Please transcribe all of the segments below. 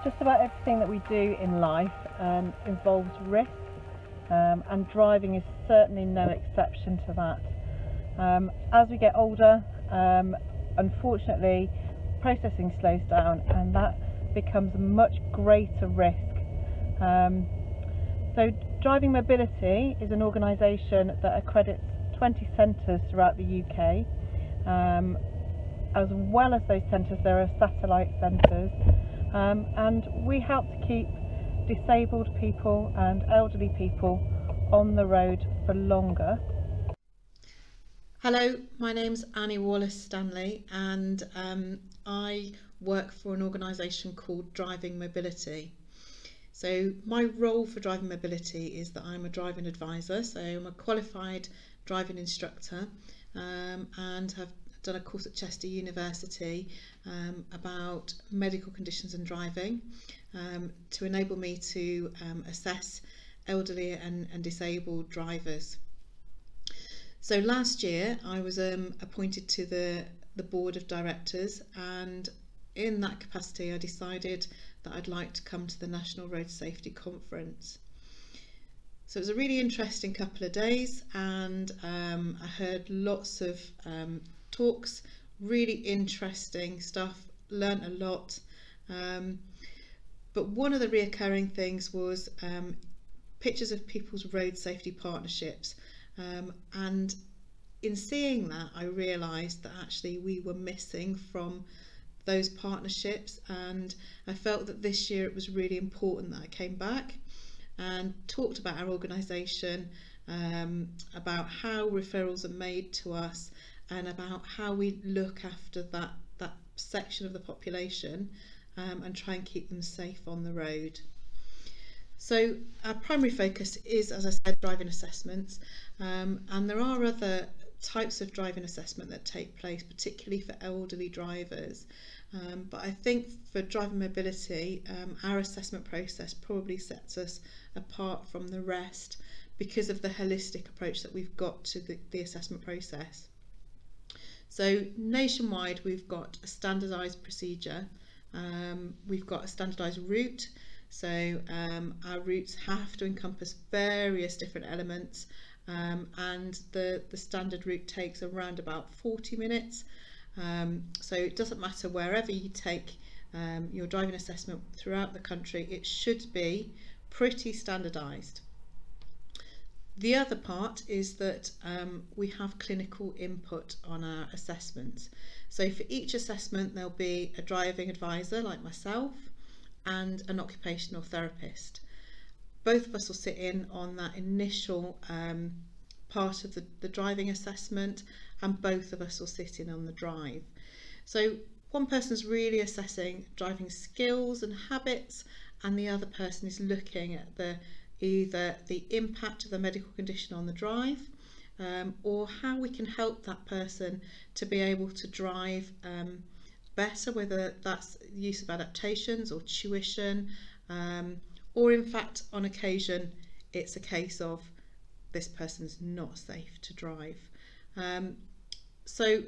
Just about everything that we do in life involves risk, and driving is certainly no exception to that. As we get older, unfortunately, processing slows down, and that becomes a much greater risk. So Driving Mobility is an organisation that accredits 20 centres throughout the UK. As well as those centres, there are satellite centres, and we help to keep disabled people and elderly people on the road for longer. Hello, my name's Annie Wallace-Stanley, and I work for an organisation called Driving Mobility. So my role for Driving Mobility is that I'm a driving advisor, so I'm a qualified driving instructor, and have done a course at Chester University about medical conditions and driving, to enable me to assess elderly and disabled drivers. So last year I was appointed to the board of directors, and in that capacity I decided that I'd like to come to the National Road Safety Conference. So it was a really interesting couple of days, and I heard lots of talks, really interesting stuff, learnt a lot, but one of the reoccurring things was pictures of people's road safety partnerships, and in seeing that I realised that actually we were missing from those partnerships, and I felt that this year it was really important that I came back and talked about our organisation, about how referrals are made to us, and about how we look after that section of the population, and try and keep them safe on the road. So our primary focus is, as I said, driving assessments, and there are other types of driving assessment that take place, particularly for elderly drivers, but I think for Driving Mobility, our assessment process probably sets us apart from the rest because of the holistic approach that we've got to the assessment process. So nationwide we've got a standardised procedure, we've got a standardised route, so our routes have to encompass various different elements, and the standard route takes around about 40 minutes, so it doesn't matter wherever you take your driving assessment throughout the country, it should be pretty standardised. The other part is that we have clinical input on our assessments. So for each assessment there'll be a driving advisor like myself and an occupational therapist. Both of us will sit in on that initial part of the driving assessment, and both of us will sit in on the drive. So one person's really assessing driving skills and habits, and the other person is looking at either the impact of the medical condition on the drive, or how we can help that person to be able to drive better, whether that's use of adaptations or tuition, or in fact on occasion it's a case of this person's not safe to drive. So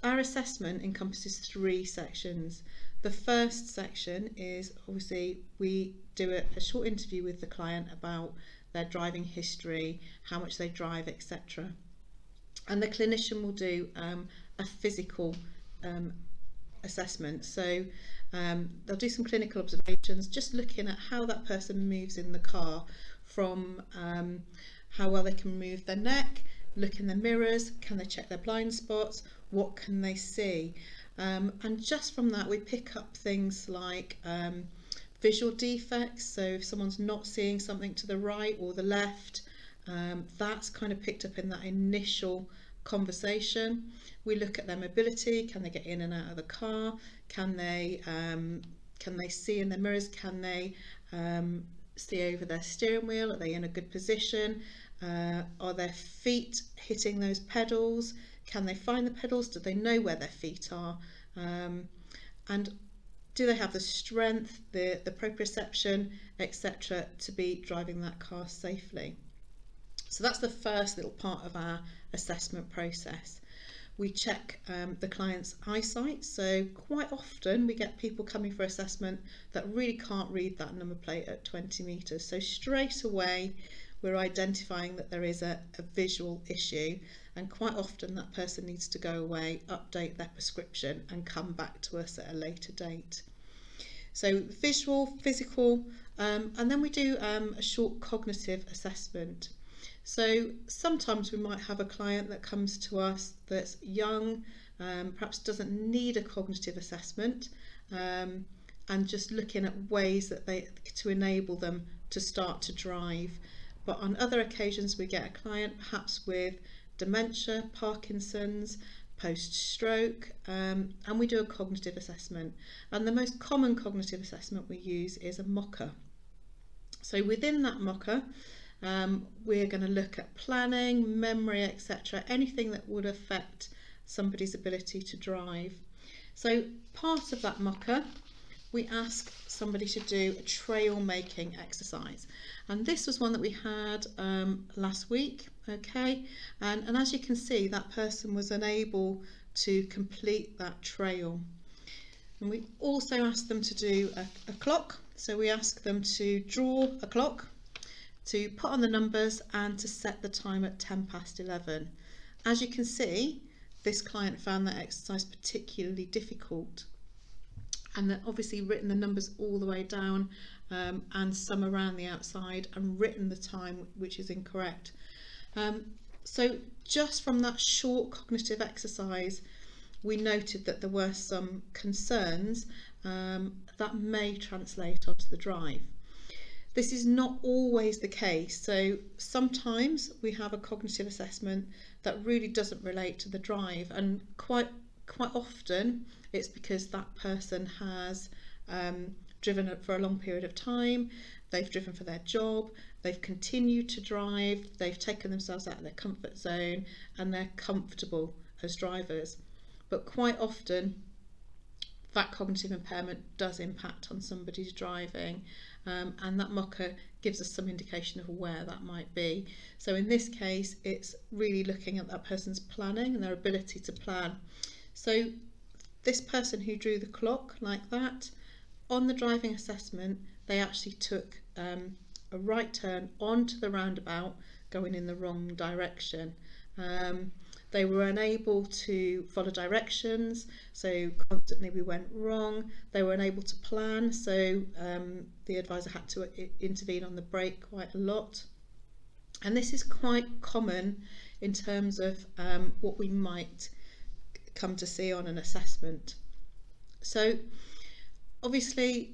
our assessment encompasses 3 sections. The first section is obviously we do a short interview with the client about their driving history, how much they drive, etc. And the clinician will do a physical assessment. So they'll do some clinical observations, just looking at how that person moves in the car, from how well they can move their neck, look in the mirrors, can they check their blind spots, what can they see, and just from that we pick up things like visual defects. So if someone's not seeing something to the right or the left, that's kind of picked up in that initial conversation. We look at their mobility, can they get in and out of the car, can they see in their mirrors, can they see over their steering wheel, are they in a good position, are their feet hitting those pedals, can they find the pedals, do they know where their feet are, and do they have the strength, the proprioception, etc. to be driving that car safely. So that's the first little part of our assessment process. We check the client's eyesight, so quite often we get people coming for assessment that really can't read that number plate at 20 metres, so straight away we're identifying that there is a visual issue, and quite often that person needs to go away, update their prescription and come back to us at a later date. So visual, physical, and then we do a short cognitive assessment. So sometimes we might have a client that comes to us that's young, perhaps doesn't need a cognitive assessment, and just looking at ways that to enable them to start to drive. But on other occasions we get a client perhaps with dementia, Parkinson's, post-stroke, and we do a cognitive assessment. And the most common cognitive assessment we use is a mocker. So within that mocker, we're going to look at planning, memory, etc., anything that would affect somebody's ability to drive. So part of that mocker, we ask somebody to do a trail making exercise, and this was one that we had last week. Okay, and as you can see, that person was unable to complete that trail. And we also asked them to do a clock, so we asked them to draw a clock, to put on the numbers and to set the time at 11:10. As you can see, this client found that exercise particularly difficult, and that obviously written the numbers all the way down and some around the outside, and written the time which is incorrect. So just from that short cognitive exercise, we noted that there were some concerns that may translate onto the drive. This is not always the case, so sometimes we have a cognitive assessment that really doesn't relate to the drive, and quite often it's because that person has driven for a long period of time, they've driven for their job, they've continued to drive, they've taken themselves out of their comfort zone, and they're comfortable as drivers. But quite often that cognitive impairment does impact on somebody's driving, and that mocker gives us some indication of where that might be. So in this case, it's really looking at that person's planning and their ability to plan. So this person who drew the clock like that, on the driving assessment, they actually took a right turn onto the roundabout going in the wrong direction. They were unable to follow directions, so constantly we went wrong. They were unable to plan, so the advisor had to intervene on the brake quite a lot. And this is quite common in terms of what we might come to see on an assessment. So obviously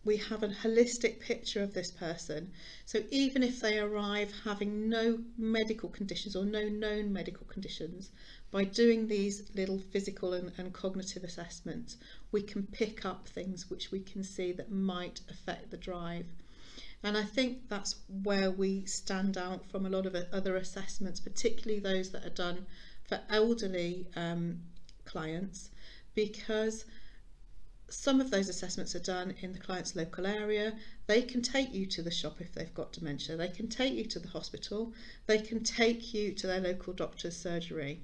we have a holistic picture of this person, so even if they arrive having no medical conditions or no known medical conditions, by doing these little physical and cognitive assessments, we can pick up things which we can see that might affect the drive. And I think that's where we stand out from a lot of other assessments, particularly those that are done for elderly clients, because some of those assessments are done in the client's local area. They can take you to the shop if they've got dementia, they can take you to the hospital, they can take you to their local doctor's surgery.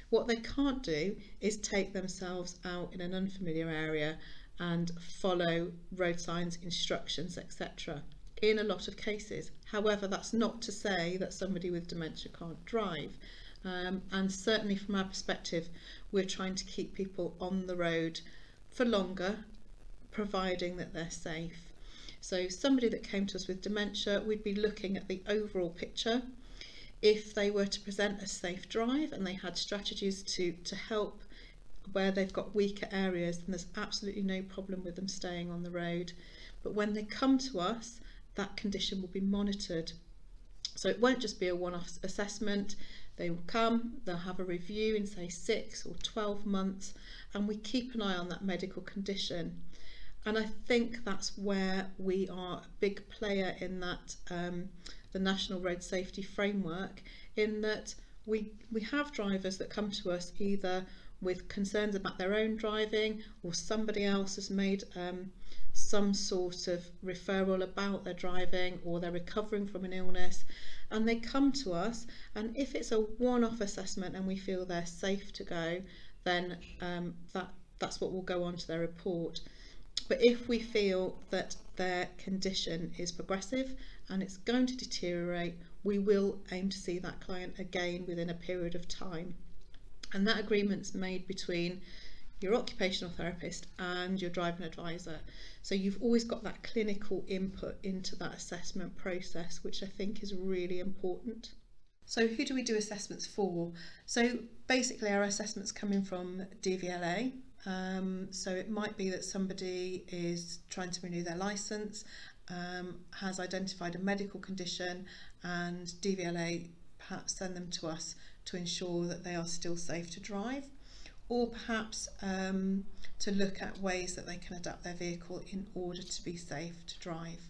What they can't do is take themselves out in an unfamiliar area and follow road signs, instructions, etc. in a lot of cases. However, that's not to say that somebody with dementia can't drive. And certainly from our perspective, we're trying to keep people on the road for longer, providing that they're safe. So somebody that came to us with dementia, we'd be looking at the overall picture. If they were to present a safe drive and they had strategies to help where they've got weaker areas, then there's absolutely no problem with them staying on the road. But when they come to us, that condition will be monitored. So it won't just be a one-off assessment. They will come, they'll have a review in say 6 or 12 months, and we keep an eye on that medical condition. And I think that's where we are a big player in that, the National Road Safety Framework, in that we have drivers that come to us either with concerns about their own driving, or somebody else has made some sort of referral about their driving, or they're recovering from an illness, and they come to us, and if it's a one-off assessment and we feel they're safe to go, then that's what will go on to their report. But if we feel that their condition is progressive and it's going to deteriorate, we will aim to see that client again within a period of time. And that agreement's made between your occupational therapist and your driving advisor. So you've always got that clinical input into that assessment process, which I think is really important. So who do we do assessments for? So basically our assessments come in from DVLA. So it might be that somebody is trying to renew their licence, has identified a medical condition, and DVLA perhaps send them to us to ensure that they are still safe to drive, or perhaps to look at ways that they can adapt their vehicle in order to be safe to drive.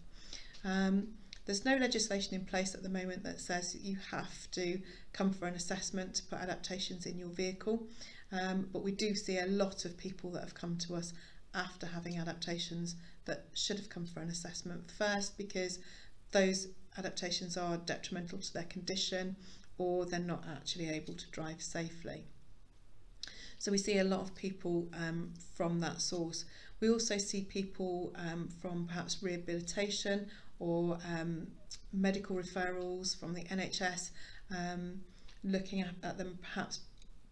There's no legislation in place at the moment that says you have to come for an assessment to put adaptations in your vehicle, but we do see a lot of people that have come to us after having adaptations that should have come for an assessment first, because those adaptations are detrimental to their condition, or they're not actually able to drive safely. So we see a lot of people from that source. We also see people from perhaps rehabilitation or medical referrals from the NHS, looking at them perhaps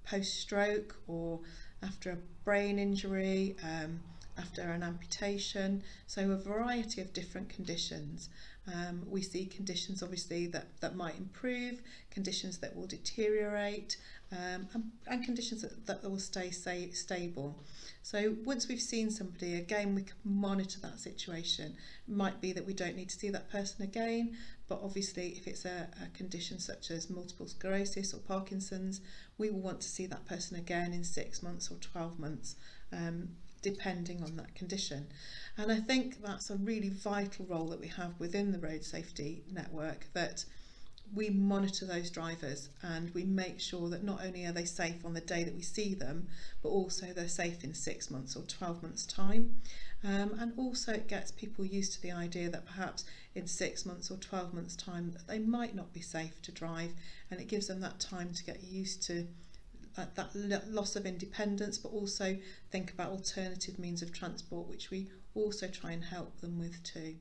post-stroke or after a brain injury, after an amputation. So a variety of different conditions. We see conditions obviously that might improve, conditions that will deteriorate, and conditions that will stay stable. So once we've seen somebody, again, we can monitor that situation. It might be that we don't need to see that person again, but obviously if it's a condition such as multiple sclerosis or Parkinson's, we will want to see that person again in 6 months or 12 months, depending on that condition. And I think that's a really vital role that we have within the road safety network, that we monitor those drivers and we make sure that not only are they safe on the day that we see them, but also they're safe in 6 months or 12 months time. And also it gets people used to the idea that perhaps in 6 months or 12 months time that they might not be safe to drive, and it gives them that time to get used to that loss of independence, but also think about alternative means of transport, which we also try and help them with too.